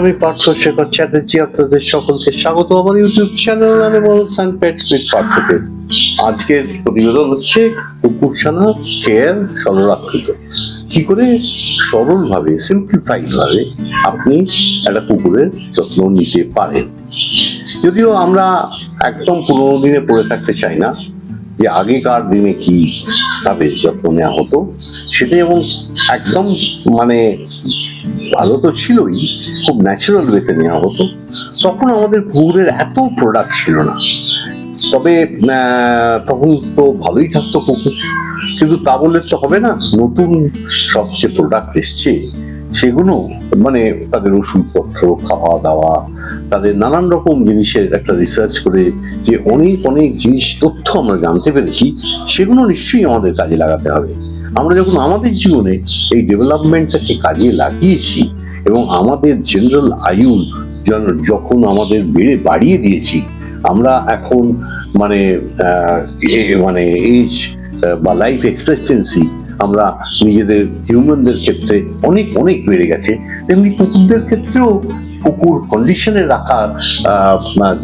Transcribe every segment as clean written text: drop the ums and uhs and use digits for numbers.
আমি পার্থ শেখর চ্যাটার্জি, আপনাদের সকলকে স্বাগত আমার YouTube channel animals and pets with পার্থতে। আজকের প্রতিবেদন হচ্ছে কুকুরছানা কেয়ার সরলাকৃত। কি করে সরলভাবে, সিম্পলিফাইড ভাবে আপনি একটা কুকুরের যত্ন নিতে পারেন। যদিও আমরা একদম পুরোনো দিনে পড়ে থাকতে চাই না, যে আগেকার দিনে কি ভাবে যত্ন নেওয়া হতো সেটা, এবং একদম মানে ভালো তো ছিলই, খুব ন্যাচারাল ওয়েতে নেওয়া হতো। তখন আমাদের কুকুরের এত প্রোডাক্ট ছিল না, তবে তখন তো ভালোই থাকতো কুকুর। কিন্তু তা বললে তো হবে না, নতুন সব যে প্রোডাক্ট এসছে সেগুলো মানে তাদের ওষুধপত্র, খাওয়া দাওয়া, তাদের নানান রকম জিনিসের একটা রিসার্চ করে যে অনেক অনেক জিনিস তথ্য আমরা জানতে পেরেছি, সেগুলো নিশ্চয়ই আমাদের কাজে লাগাতে হবে। আমরা যখন আমাদের জীবনে এই ডেভেলপমেন্টটাকে কাজে লাগিয়েছি এবং আমাদের জেনারেল আয়ু যখন আমাদের বাড়িয়ে দিয়েছি, আমরা এখন মানে এজ বা লাইফ এক্সপেক্টেন্সি আমরা নিজেদের হিউম্যানদের ক্ষেত্রে অনেক অনেক বেড়ে গেছে, তেমনি কুকুরদের ক্ষেত্রেও কুকুর কন্ডিশনে রাখার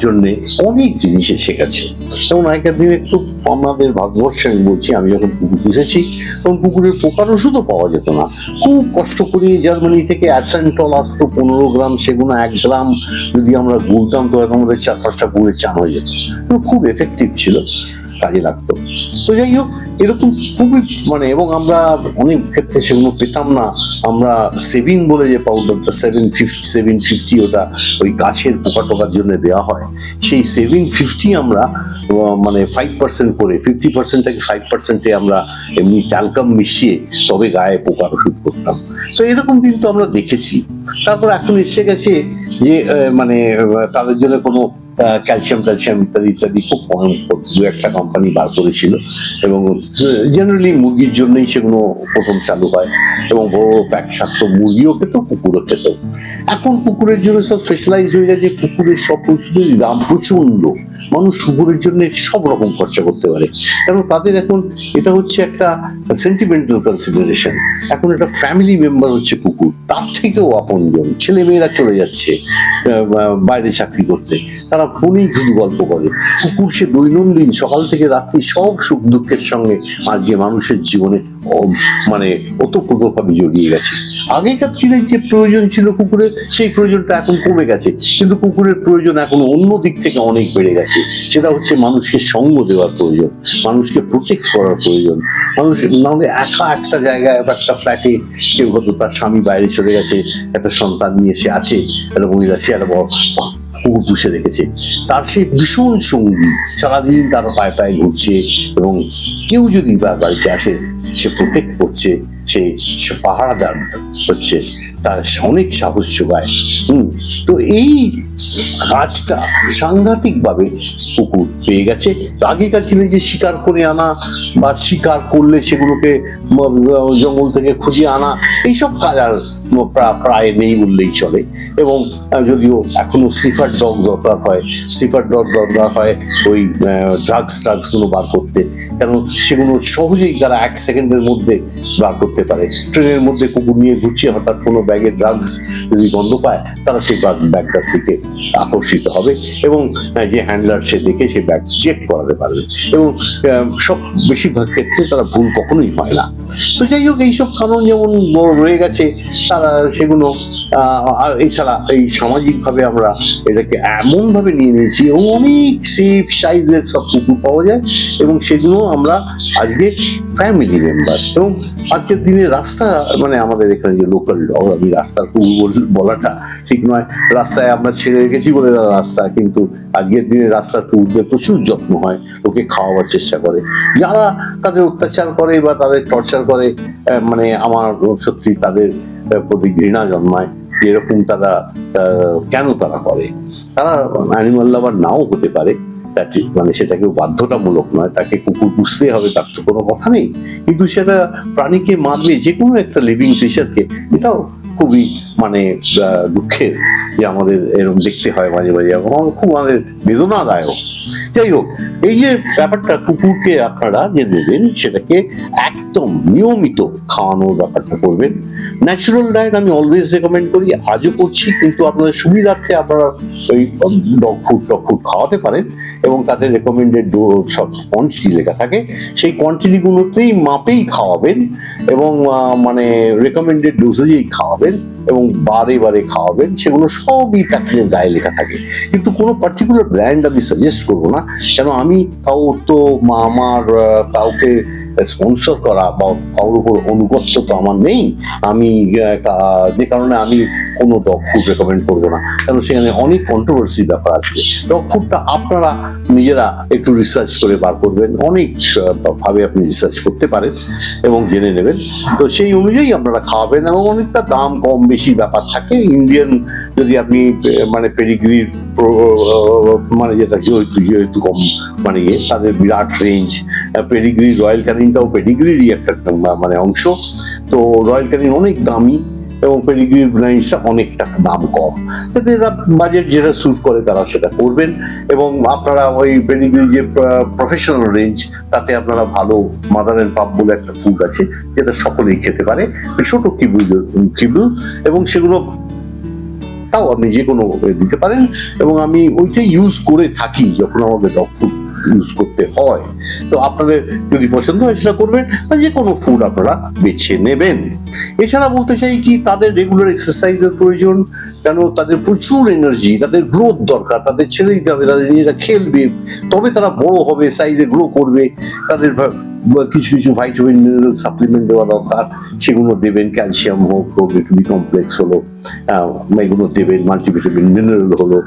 জন্যে অনেক জিনিস এসে গেছে। যেমন আগেকার দিনে একটু আমাদের ভারতবর্ষে আমি বলছি, আমি যখন কুকুর পুষেছি তখন কুকুরের পোকার ওষুধও পাওয়া যেত না। খুব কষ্ট করে জার্মানি থেকে অ্যাসেন্টল আসতো 15 গ্রাম, সেগুলো 1 গ্রাম যদি আমরা গুলতাম তো আমাদের 4-5টা কুকুরের চান হয়ে যেত। খুব এফেক্টিভ ছিল, কাজে লাগতো। তো যাই হোক, এরকম খুবই এবং আমরা অনেক ক্ষেত্রে সেগুলো পেতাম না। আমরা সেভিন বলে যে পাউডারটা 750 ওটা ওই গাছের পোকা টোকার জন্য দেওয়া হয়, সেই 750 আমরা 5% করে 50%টাকে 5%-এ আমরা এমনি ট্যালকাম মিশিয়ে তবে গায়ে পোকার ওষুধ করতাম। তো এরকম কিন্তু আমরা দেখেছি। তারপর এখন এসে গেছে যে তাদের জন্য কোনো ক্যালসিয়াম ইত্যাদি ইত্যাদি খুব কম 2-1টা কোম্পানি বার করেছিল, এবং জেনারেলি মুরগির জন্যই সেগুলো প্রথম চালু হয়, এবং বড় প্যাক থাকতো, মুরগিও খেত, কুকুরও খেত। এখন কুকুরের জন্য সব স্পেশালাইজ হয়ে গেছে, কুকুরের সব ওষুধের দাম প্রচন্ড। মানুষ কুকুরের জন্য সব রকম খরচা করতে পারে, কারণ তাদের এখন এটা হচ্ছে একটা সেন্টিমেন্টাল কনসিডারেশন। এখন একটা ফ্যামিলি মেম্বার হচ্ছে কুকুর, তার থেকেও আপনজন। ছেলে মেয়েরা চলে যাচ্ছে বাইরে চাকরি করতে, তারা ফোনেই শুধু গল্প করে। কুকুর সে দৈনন্দিন সকাল থেকে রাত্রি সব সুখ দুঃখের সঙ্গে আজকে মানুষের জীবনে ওতপ্রোতভাবে জড়িয়ে গেছে। আগেকার দিনে যে প্রয়োজন ছিল কুকুরের, সেই প্রয়োজনটা এখন কমে গেছে, কিন্তু কুকুরের প্রয়োজন এখন অন্য দিক থেকে অনেক বেড়ে গেছে। সেটা হচ্ছে মানুষকে সঙ্গ দেওয়ার প্রয়োজন, মানুষকে প্রোটেক্ট করার প্রয়োজন। মানুষ নাহলে একা একটা জায়গায়, একটা ফ্ল্যাটে কেউ হয়তো তার স্বামী বাইরে চলে গেছে, একটা সন্তান নিয়ে সে আছে, একটা মহিলা সে একটা বড় কুকুর পুষে রেখেছে, তার সেই ভীষণ সঙ্গী, সারাদিন তার পায়ে পায়ে ঘুরছে, এবং কেউ যদি বাড়িতে আসে সে প্রোটেক্ট করছে, সে পাহারাদার হচ্ছে, তার অনেক সাহস যোগায়। তো এই কাজটা সাংঘাতিক ভাবে কুকুর পেয়ে গেছে। আগেকার দিনে যে শিকার করে আনা বা শিকার করলে সেগুলোকে জঙ্গল থেকে খুঁজে আনা, এইসব কাজ আর প্রায় নেই বললেই চলে। এবং যদিও এখনো সিফার ডগ দরকার হয় ওই ড্রাগসগুলো বার করতে, কারণ সেগুলো সহজেই তারা 1 সেকেন্ডের মধ্যে বার করতে পারে। ট্রেনের মধ্যে কুকুর নিয়ে ঘুরছে, হঠাৎ কোনো ব্যাগে ড্রাগস যদি গন্ধ পায়, তারা সেই ব্যাগটার দিকে আকর্ষিত হবে, এবং যে হ্যান্ডলার সে দেখে সেই ব্যাগ চেক করাতে পারবে, এবং সব বেশিরভাগ ক্ষেত্রে তারা ভুল কখনোই হয় না। তো যাই হোক, এইসব কারণ যেমন রয়ে গেছে, তারা সেগুলো আর এছাড়া এই সামাজিকভাবে আমরা এটাকে এমনভাবে নিয়ে নিয়েছি, অনেক সেফ সাইজের সব কুকুর পাওয়া যায়, এবং সেগুলো আমরা আজকে ফ্যামিলি মেম্বার। এবং আজকের দিনে রাস্তা আমাদের এখানে যে লোকাল ডগ, আমি রাস্তার কুকুর বলাটা ঠিক নয়, রাস্তায় আমরা ছেড়ে রেখেছি বলে তারা রাস্তা, কিন্তু আজকের দিনে রাস্তার কুকুরদের প্রচুর যত্ন হয়, ওকে খাওয়াবার চেষ্টা করে। যারা তাদের অত্যাচার করে বা তাদের টর্চার করে, আমার সত্যি তাদের প্রতি ঘৃণা জন্মায়। এরকম তারা কেন তারা করে? তারা অ্যানিমাল লাভার নাও হতে পারে, সেটা কেউ বাধ্যতামূলক নয়, তাকে কুকুর পুষতে হবে তার তো কোনো কথা নেই, কিন্তু সেটা প্রাণীকে মারলে, যে কোনো একটা লিভিং ক্রিচারকে, এটাও খুবই মানে দুঃখের যে আমাদের এরকম দেখতে হয় মাঝে মাঝে, খুব আমাদের বেদনাদায়ক। যাই হোক, এই যে ব্যাপারটা কুকুরকে আপনারা যে নেবেন সেটাকে একদম নিয়মিত খাওয়ানোর ব্যাপারটা করবেন। ন্যাচারাল ডায়েট আমি অলওয়েজ রেকমেন্ড করি, আজও করছি, কিন্তু আপনাদের সুবিধার্থে আপনারা ওই ডগ ফুড খাওয়াতে পারেন এবং তাদের রেকমেন্ডেড সব কোয়ান্টিটি লেখা থাকে, সেই কোয়ান্টিটিগুলোতেই মাপেই খাওয়াবেন এবং মানে রেকমেন্ডেড ডোজেজেই খাওয়াবেন এবং বারে বারে খাওয়াবেন, সেগুলো সবই প্যাকেটের গায়ে লেখা থাকে। কিন্তু কোনো পার্টিকুলার ব্র্যান্ড আমি সাজেস্ট করবো না, কেন আমি আমার কাউকে স্পন্সর করা বা কারোর উপর অনুগত্য তো আমার নেই। আমি যে কারণে আমি কোনো ডগ ফুড রেকমেন্ড করবো না, কারণ সেখানে অনেক কন্ট্রোভার্সি ব্যাপার আসবে। ডগ ফুডটা আপনারা নিজেরা একটু রিসার্চ করে বার করবেন, অনেক ভাবে আপনি রিসার্চ করতে পারেন এবং জেনে নেবেন, তো সেই অনুযায়ী আপনারা খাওয়াবেন। এবং অনেকটা দাম কম বেশি ব্যাপার থাকে। ইন্ডিয়ান যদি আপনি মানে পেডিগ্রির মানে যেটা যেহেতু কম মানে তাদের বিরাট রেঞ্জ, পেডিগ্রি রয়্যাল ক্যানিনটাও পেডিগ্রিরই একটা মানে অংশ, তো রয়্যাল ক্যানিন অনেক দামি এবং পেডিগ্রি লাইন্সটা অনেকটা দাম কম, যাতে বাজেট যেটা স্যুট করে তারা সেটা করবেন। এবং আপনারা ওই পেডিগ্রি যে প্রফেশনাল রেঞ্জ, তাতে আপনারা ভালো মাদার অ্যান্ড পাপ বলে একটা ফুড আছে যেটা সকলেই খেতে পারে, ছোট কিবল, এবং সেগুলো তাও আপনি যে কোনো দিতে পারেন। এবং আমি ওইটাই ইউজ করে থাকি যখন আমাকে ডগ ফুড ইউজ করতে হয়। তো আপনাদের যদি পছন্দ হয় সেটা করবেন, বা যে কোনো ফুড আপনারা বেছে নেবেন। এছাড়া বলতে চাই কি, তাদের রেগুলার এক্সারসাইজের প্রয়োজন, কেন তাদের প্রচুর এনার্জি, তাদের গ্রোথ দরকার, তাদের ছেড়ে দিতে হবে, তাদের নিজেরা খেলবে, তবে তারা বড় হবে, সাইজে গ্রো করবে। তাদের কিছু কিছু ভাইটামিন মিনারেল সাপ্লিমেন্ট দেওয়া দরকার, সেগুলো দেবেন। ক্যালসিয়াম হোক, বি কমপ্লেক্স হলো, এগুলো দেবেন। মাল্টিভিটামিন মিনারেল হলো,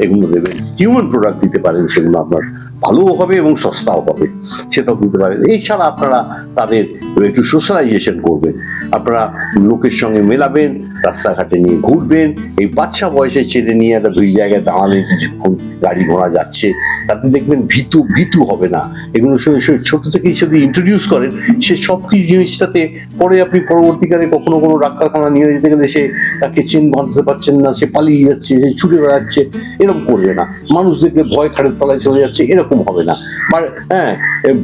এগুলো দেবেন। হিউম্যান প্রোডাক্ট দিতে পারেন, সেগুলো আপনার ভালোও হবে এবং সস্তাও হবে, সেটাও দিতে পারেন। এছাড়া আপনারা তাদের একটু সোশ্যালাইজেশন করবেন, আপনারা লোকের সঙ্গে মেলাবেন, রাস্তাঘাটে নিয়ে ঘুরবেন। এই বাচ্চা বয়সে ছেড়ে নিয়ে একটা দুই জায়গায় দাঁড়ালে কিছুক্ষণ গাড়ি ঘোড়া যাচ্ছে, তাতে দেখবেন ভীতু হবে না। এগুলো ছোট থেকেই যদি ইন্ট্রোডিউস করেন, সে সব কিছু জিনিসটাতে পরে আপনি পরবর্তীকালে কখনো কোনো ডাক্তারখানা নিয়ে যেতে গেলে সে তাকে চেন বাঁধতে পারছেন না, সে পালিয়ে যাচ্ছে, সে ছুটে বেড়াচ্ছে, এরকম করবে না। মানুষ দেখলে ভয় খাটের তলায় চলে যাচ্ছে, এরকম হবে না। হ্যাঁ,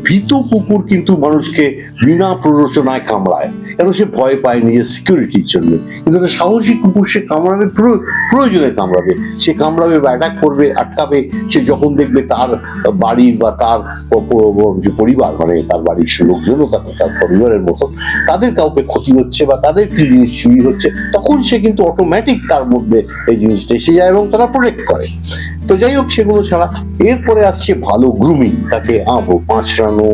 ভীত কুকুর কিন্তু মানুষকে বিনা প্ররোচনায় কামড়ায়, কেন সে ভয় পায় নিজের সিকিউরিটির জন্য। কিন্তু একটা সাহসী কুকুর সে কামড়াবে, প্রয়োজনে কামড়াবে, সে কামড়াবে বা অ্যাটাক করবে, আটকাবে। সে যখন দেখবে তার বাড়ির বা তার পরিবার, মানে তার বাড়ির লোকজনও তার পরিবারের মতো, তাদের কাউকে ক্ষতি হচ্ছে বা তাদের কি জিনিস চুরি হচ্ছে, তখন সে কিন্তু অটোমেটিক তার মধ্যে এই জিনিসটা এসে যায় এবং তারা প্রোটেক্ট করে। তো যাই হোক, সেগুলো ছাড়া এরপরে আসছে ভালো গ্রুমিং। তাকে পাঁচড়ানো,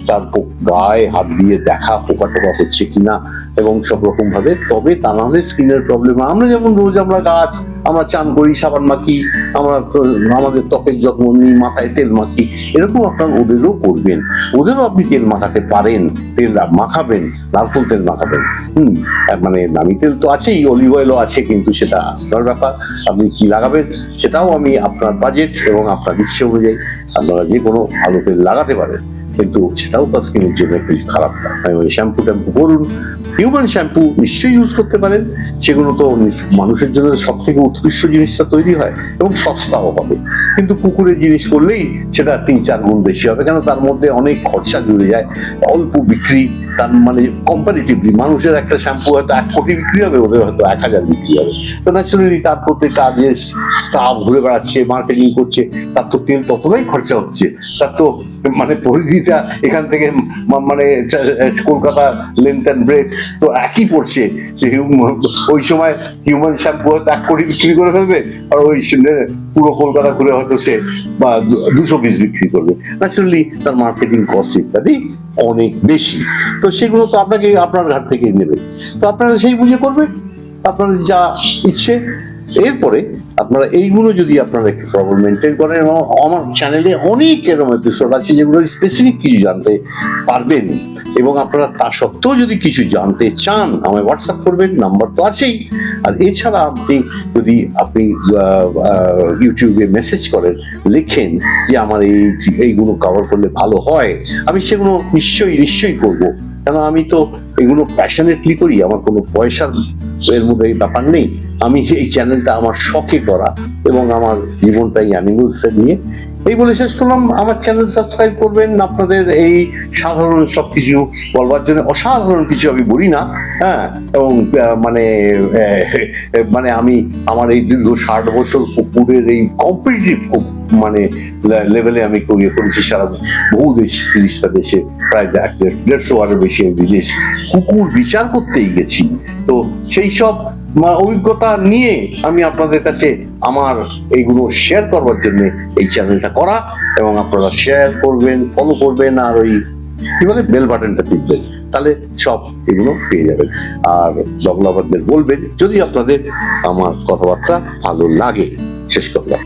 তার গায়ে হাত দিয়ে দেখা পোকা টোকা হচ্ছে কিনা এবং সব রকম ভাবে, তবে তা না হলে স্কিনের প্রবলেম। আমরা যেমন রোজ আমরা চান করি, সাবান মাখি, আমরা আমাদের ত্বকের যত্ন নিই, মাথায় তেল মাখি, এরকম আপনার ওদেরও করবেন। ওদেরও আপনি তেল মাখাতে পারেন, তেল মাখাবেন, নারকেল তেল মাখাবেন। মানে দামি তেল তো আছেই, অলিভ অয়েলও আছে, কিন্তু সেটা আপনার ব্যাপার, আপনি কি লাগাবেন সেটাও আমি আপনার বাজেট এবং আপনার ইচ্ছে অনুযায়ী আপনারা যে কোনো ভালো তেল লাগাতে পারেন, কিন্তু সেটাও তার স্কিনের জন্য একটু খারাপ না। শ্যাম্পু ট্যাম্পু করুন, হিউম্যান শ্যাম্পু নিশ্চয়ই ইউজ করতে পারেন, সেগুলো তো মানুষের জন্য সব থেকে উৎকৃষ্ট জিনিসটা তৈরি হয় এবং সস্তাও হবে। কিন্তু কুকুরের জিনিস করলেই সেটা 3-4 গুণ বেশি হবে, কেন তার মধ্যে অনেক খরচা জুড়ে যায়, অল্প বিক্রি। তার মানে কম্পারেটিভলি মানুষের একটা শ্যাম্পু হয়তো 1 কোটি বিক্রি হবে, ওদের হয়তো 1000 বিক্রি হবে। তো ন্যাচারালি তার প্রত্যেক কাজে স্টাফ ঘুরে বেড়াচ্ছে, মার্কেটিং করছে, তার তো তেল ততটাই খরচা হচ্ছে। তার তো মানে পরিধিটা এখান থেকে মানে কলকাতা লেন্থ অ্যান্ড ব্রেথ তো একই পড়ছে। ওই সময় হিউম্যান শ্যাম্পু হয়তো 1 কোটি বিক্রি করে ফেলবে, আর ওই পুরো কলকাতা ঘুরে হয়তো সে বা 200 পিস বিক্রি করবে। ন্যাচারালি তার মার্কেটিং কস্ট ইত্যাদি অনেক বেশি। তো সেগুলো তো আপনাকে আপনার ঘাট থেকেই নেবে, তো আপনারা সেই বুঝে করবেন আপনাদের যা ইচ্ছে। এরপরে আপনারা এইগুলো যদি আপনারা একটু প্রপার মেনটেন করেন, এবং আমার চ্যানেলে অনেক এরকম এপিসোড আছে যেগুলো স্পেসিফিক কিছু জানতে পারবেন, এবং আপনারা তা সত্ত্বেও যদি কিছু জানতে চান আমায় হোয়াটসঅ্যাপ করবেন, নাম্বার তো আছেই। আর এছাড়া যদি আপনি ইউটিউবে মেসেজ করেন, লেখেন যে আমার এইগুলো কভার করলে ভালো হয়, আমি সেগুলো নিশ্চয়ই করব, কেন আমি তো এগুলো প্যাশনেটলি করি। আমার কোনো পয়সার এর মধ্যে এই ব্যাপার নেই। আমি এই চ্যানেলটা আমার শখে করা এবং আমার জীবনটাই অ্যানিমেলসে নিয়ে। এই বলে শেষ করলাম। আমার চ্যানেল সাবস্ক্রাইব করবেন। আপনাদের এই সাধারণ সবকিছু বলবার জন্য অসাধারণ কিছু আমি বলি না, হ্যাঁ। এবং মানে আমি আমার এই দীর্ঘ 60 বছর কুকুরের এই কম্পিটিটিভ মানে লেভেলে আমি ইয়ে করেছি সারা বহু দেশ, 30টা দেশে, প্রায় 150 বেশি বিদেশ কুকুর বিচার করতেই গেছি। তো সেই সব অভিজ্ঞতা নিয়ে আমি আপনাদের কাছে আমার এইগুলো শেয়ার করবার জন্য এই চ্যানেলটা করা। এবং আপনারা শেয়ার করবেন, ফলো করবেন, আর ওই কি বলে বেল বাটনটা টিপবেন, তাহলে সব এগুলো পেয়ে যাবেন। আর ডগ লাভারদের বলবেন যদি আপনাদের আমার কথাবার্তা ভালো লাগে। শেষ করলাম।